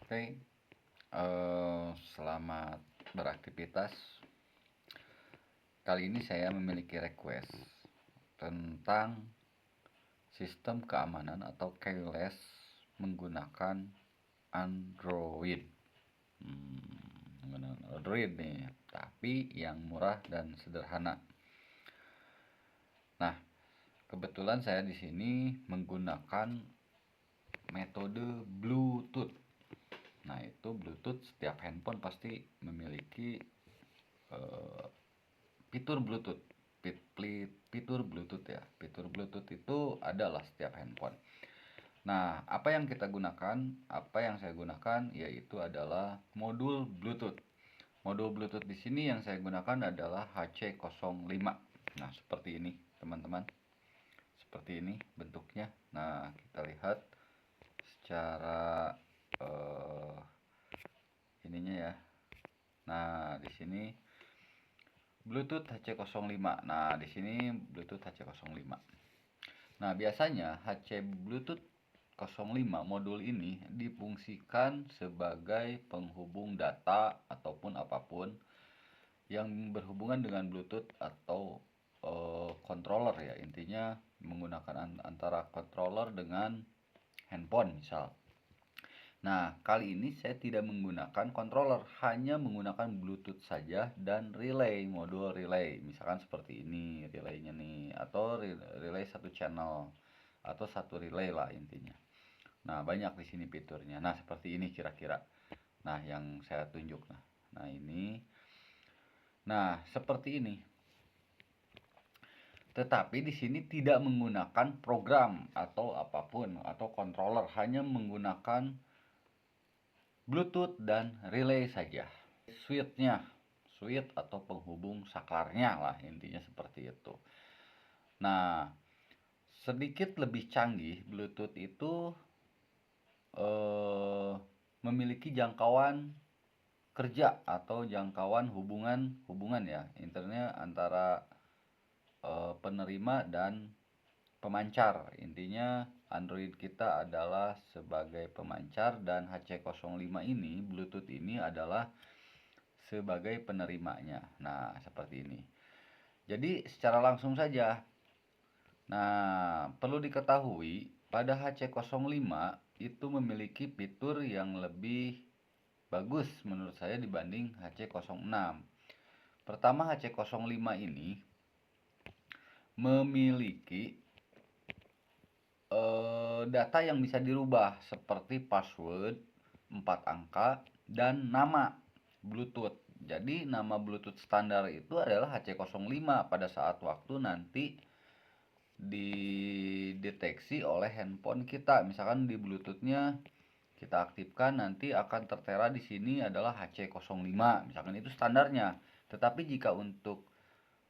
Oke, selamat beraktivitas. Kali ini saya memiliki request tentang sistem keamanan atau keyless menggunakan Android. Menggunakan Android nih, tapi yang murah dan sederhana. Nah, kebetulan saya di sini menggunakan metode Bluetooth. Nah, itu Bluetooth, setiap handphone pasti memiliki fitur Bluetooth. Fitur Bluetooth ya. Fitur Bluetooth itu adalah setiap handphone. Nah, apa yang kita gunakan? Apa yang saya gunakan yaitu adalah modul Bluetooth. Modul Bluetooth di sini yang saya gunakan adalah HC05. Nah, seperti ini, teman-teman. Seperti ini bentuknya. Nah, kita lihat secara ininya ya. Nah, di sini Bluetooth HC05. Nah, di sini Bluetooth HC05. Nah, biasanya HC Bluetooth 05 modul ini difungsikan sebagai penghubung data ataupun apapun yang berhubungan dengan Bluetooth atau controller ya. Intinya menggunakan antara controller dengan handphone misal. Nah, kali ini saya tidak menggunakan controller, hanya menggunakan Bluetooth saja dan relay, modul relay. Misalkan seperti ini relaynya nih, atau relay satu channel, atau satu relay lah intinya. Nah, banyak di sini fiturnya. Nah, seperti ini kira-kira. Nah, yang saya tunjuk. Nah, ini. Nah, seperti ini. Tetapi di sini tidak menggunakan program atau apapun, atau controller, hanya menggunakan Bluetooth dan relay saja. Switch atau penghubung saklarnya lah, intinya seperti itu. Nah, sedikit lebih canggih, Bluetooth itu memiliki jangkauan kerja atau jangkauan hubungan ya, intinya antara penerima dan pemancar. Intinya Android kita adalah sebagai pemancar dan HC05 ini, Bluetooth ini adalah sebagai penerimanya. Nah, seperti ini. Jadi secara langsung saja. Nah, perlu diketahui pada HC05 itu memiliki fitur yang lebih bagus menurut saya dibanding HC06. Pertama, HC05 ini memiliki data yang bisa dirubah seperti password 4 angka dan nama Bluetooth. Jadi nama Bluetooth standar itu adalah HC05 pada saat waktu nanti dideteksi oleh handphone kita. Misalkan di Bluetoothnya kita aktifkan, nanti akan tertera di sini adalah HC05. Misalkan itu standarnya. Tetapi jika untuk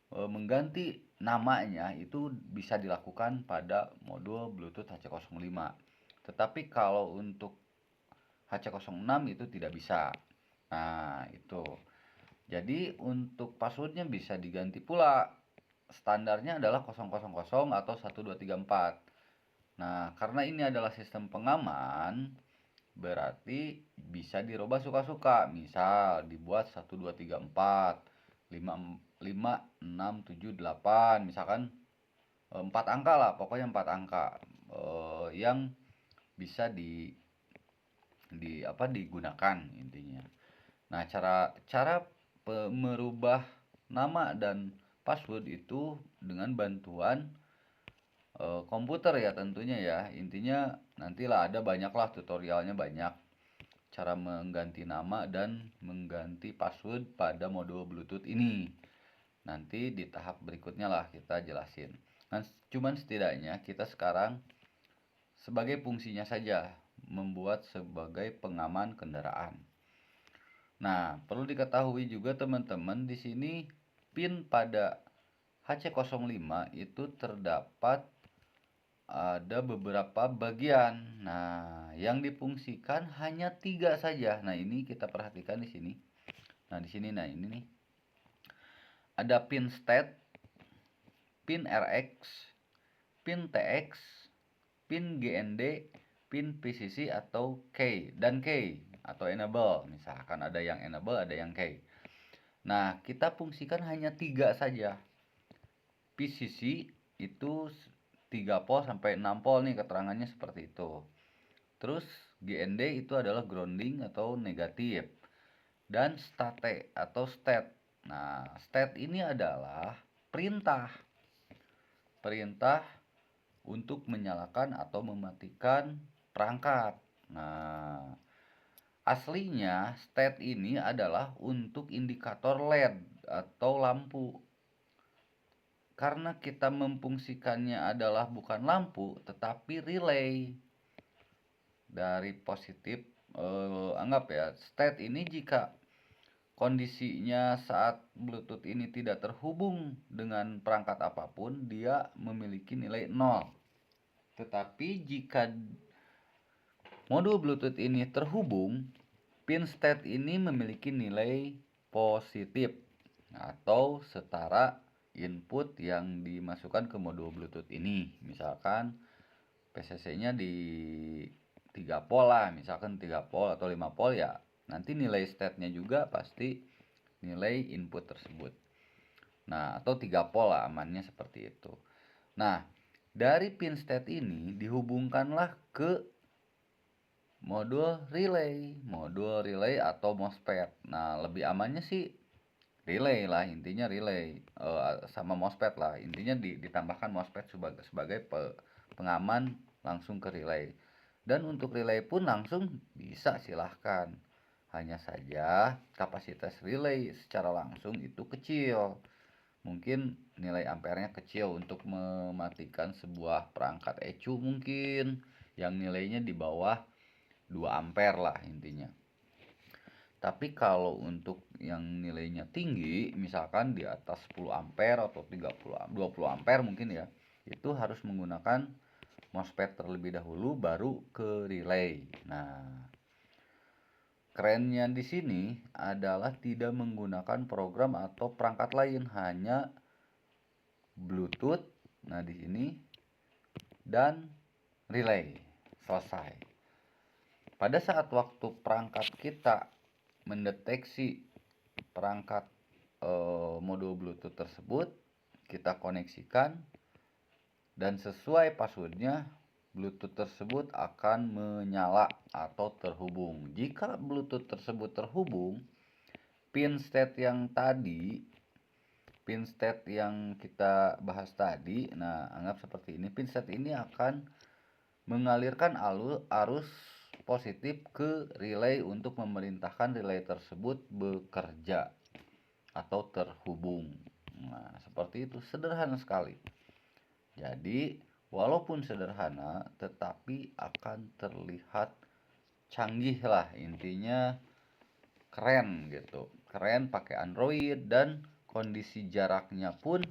mengganti namanya itu bisa dilakukan pada modul Bluetooth HC05. Tetapi kalau untuk HC06 itu tidak bisa. Nah, itu. Jadi untuk passwordnya bisa diganti pula. Standarnya adalah 000 atau 1234. Nah, karena ini adalah sistem pengaman, berarti bisa dirubah suka-suka. Misal dibuat 1234, 5678, misalkan 4 angka lah, pokoknya 4 angka yang bisa digunakan intinya. Nah, cara merubah nama dan password itu dengan bantuan komputer ya tentunya ya. Intinya nantilah ada banyaklah tutorialnya, banyak cara mengganti nama dan mengganti password pada modul Bluetooth ini. Nanti di tahap berikutnya lah kita jelasin. Nah, cuman setidaknya kita sekarang sebagai fungsinya saja membuat sebagai pengaman kendaraan. Nah, perlu diketahui juga teman-teman, di sini pin pada HC05 itu terdapat ada beberapa bagian. Nah, yang difungsikan hanya 3 saja. Nah, ini kita perhatikan di sini. Nah, di sini ini nih. Ada pin state, pin RX, pin TX, pin GND, pin PCC atau K dan K atau enable. Misalkan ada yang enable, ada yang key. Nah, kita fungsikan hanya 3 saja. PCC itu 3 pol sampai 6 pol nih, keterangannya seperti itu. Terus GND itu adalah grounding atau negatif. Dan state atau state. Nah, state ini adalah perintah. Perintah untuk menyalakan atau mematikan perangkat. Nah, aslinya state ini adalah untuk indikator LED atau lampu. Karena kita memfungsikannya adalah bukan lampu tetapi relay. Dari positif, anggap ya, state ini jika kondisinya saat Bluetooth ini tidak terhubung dengan perangkat apapun, dia memiliki nilai 0. Tetapi jika modul Bluetooth ini terhubung, pin state ini memiliki nilai positif atau setara input yang dimasukkan ke modul Bluetooth ini. Misalkan PCC-nya di 3 pol lah, misalkan 3 pol atau 5 pol ya. Nanti nilai state-nya juga pasti nilai input tersebut. Nah, atau 3 pol lah, amannya seperti itu. Nah, dari pin state ini dihubungkanlah ke modul relay atau MOSFET. Nah, lebih amannya sih relay lah, intinya relay sama MOSFET lah. Intinya ditambahkan MOSFET sebagai pengaman langsung ke relay. Dan untuk relay pun langsung bisa, silahkan. Hanya saja kapasitas relay secara langsung itu kecil. Mungkin nilai ampernya kecil untuk mematikan sebuah perangkat ECU mungkin yang nilainya di bawah 2 ampere lah intinya. Tapi kalau untuk yang nilainya tinggi, misalkan di atas 10 ampere atau 20 ampere mungkin ya, itu harus menggunakan MOSFET terlebih dahulu baru ke relay. Nah, kerennya di sini adalah tidak menggunakan program atau perangkat lain, hanya Bluetooth. Nah, di sini dan relay. Selesai. Pada saat waktu perangkat kita mendeteksi perangkat modul Bluetooth tersebut, kita koneksikan dan sesuai passwordnya, Bluetooth tersebut akan menyala atau terhubung. Jika Bluetooth tersebut terhubung, pin state yang kita bahas tadi, nah anggap seperti ini, pin state ini akan mengalirkan arus positif ke relay untuk memerintahkan relay tersebut bekerja atau terhubung. Nah, seperti itu, sederhana sekali. Jadi, walaupun sederhana, tetapi akan terlihat canggih lah, intinya keren gitu. Keren pakai Android dan kondisi jaraknya pun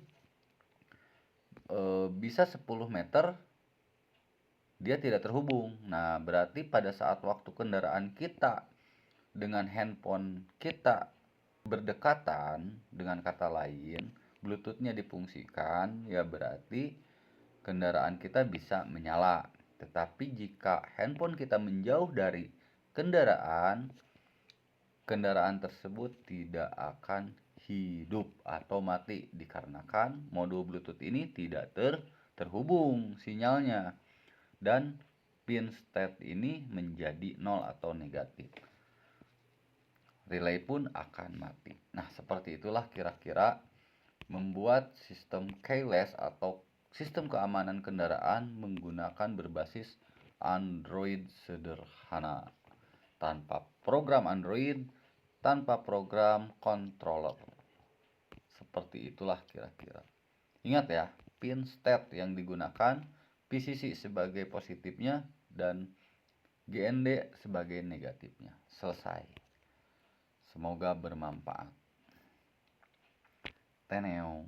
bisa 10 meter dia tidak terhubung. Nah, berarti pada saat waktu kendaraan kita dengan handphone kita berdekatan, dengan kata lain, Bluetooth-nya difungsikan, ya berarti kendaraan kita bisa menyala. Tetapi jika handphone kita menjauh dari kendaraan, kendaraan tersebut tidak akan hidup atau mati dikarenakan modul Bluetooth ini tidak terhubung sinyalnya. Dan pin state ini menjadi 0 atau negatif. Relay pun akan mati. Nah, seperti itulah kira-kira membuat sistem keyless atau sistem keamanan kendaraan menggunakan berbasis Android sederhana. Tanpa program Android, tanpa program controller. Seperti itulah kira-kira. Ingat ya, pin state yang digunakan PCC sebagai positifnya dan GND sebagai negatifnya. Selesai. Semoga bermanfaat. Teneo.